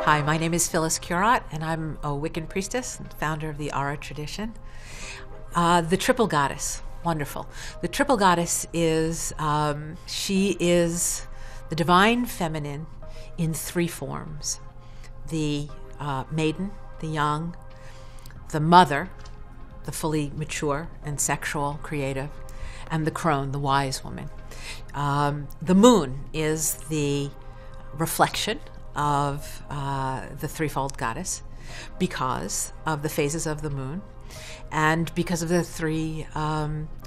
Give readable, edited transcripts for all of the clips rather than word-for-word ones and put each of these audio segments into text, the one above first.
Hi, my name is Phyllis Curott, and I'm a Wiccan Priestess and founder of the Ara tradition. The triple goddess, wonderful. The triple goddess is, she is the divine feminine in three forms. The maiden, the young, the mother, the fully mature and sexual, creative, and the crone, the wise woman. The moon is the reflection of the threefold goddess because of the phases of the moon and because of the three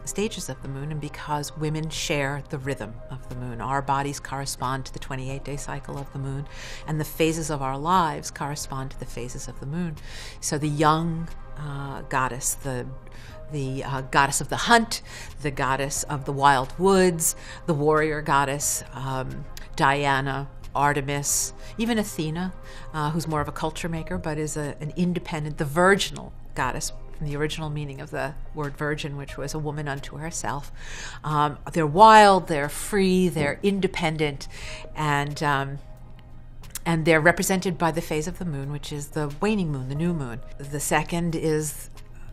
stages of the moon, and because women share the rhythm of the moon. Our bodies correspond to the 28-day cycle of the moon, and the phases of our lives correspond to the phases of the moon. So the young goddess, the goddess of the hunt, the goddess of the wild woods, the warrior goddess, Diana, Artemis, even Athena, who's more of a culture maker but is an independent, the virginal goddess, from the original meaning of the word virgin, which was a woman unto herself. They're wild, they're free, they're independent, and they're represented by the phase of the moon, which is the waning moon, the new moon. The second is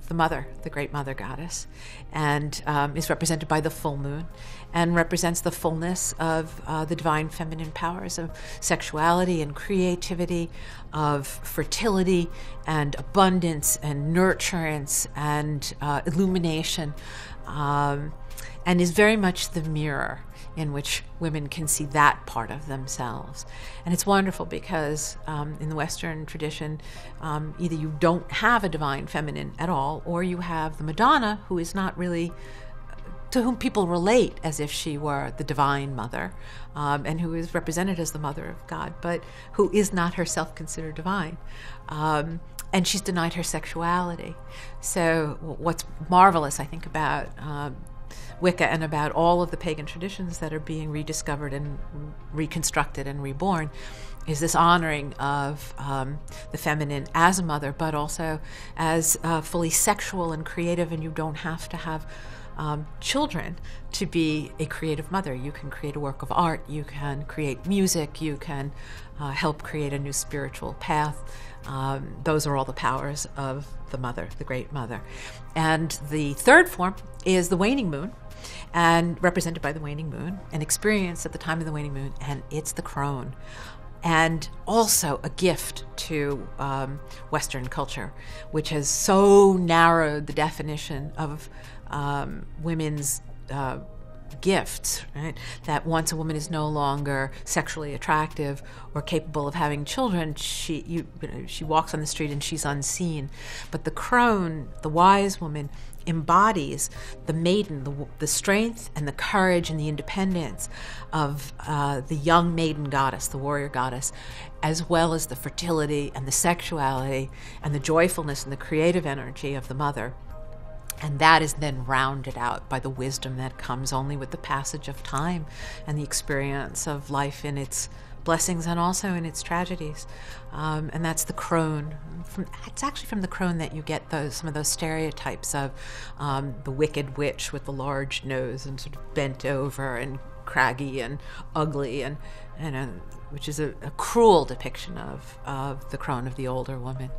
the mother, the great mother goddess, and is represented by the full moon, and represents the fullness of the divine feminine powers of sexuality and creativity, of fertility and abundance and nurturance and illumination, and is very much the mirror in which women can see that part of themselves. And it's wonderful because in the Western tradition, either you don't have a divine feminine at all, or you have the Madonna, who is not really, to whom people relate as if she were the divine mother, and who is represented as the mother of God, but who is not herself considered divine. And she's denied her sexuality. So what's marvelous, I think, about Wicca and about all of the pagan traditions that are being rediscovered and reconstructed and reborn is this honoring of the feminine as a mother, but also as fully sexual and creative, and you don't have to have children to be a creative mother. You can create a work of art, you can create music, you can help create a new spiritual path. Those are all the powers of the mother, the great mother. And the third form is the waning moon, and represented by the waning moon, and experienced at the time of the waning moon, and it's the crone. And also a gift to Western culture, which has so narrowed the definition of women's gifts, right? That once a woman is no longer sexually attractive or capable of having children, she walks on the street and she's unseen. But the crone, the wise woman, embodies the maiden, the strength and the courage and the independence of the young maiden goddess, the warrior goddess, as well as the fertility and the sexuality and the joyfulness and the creative energy of the mother. And that is then rounded out by the wisdom that comes only with the passage of time and the experience of life in its blessings and also in its tragedies. And that's the crone. It's actually from the crone that you get some of those stereotypes of the wicked witch with the large nose and sort of bent over and craggy and ugly, and which is a cruel depiction of the crone, of the older woman.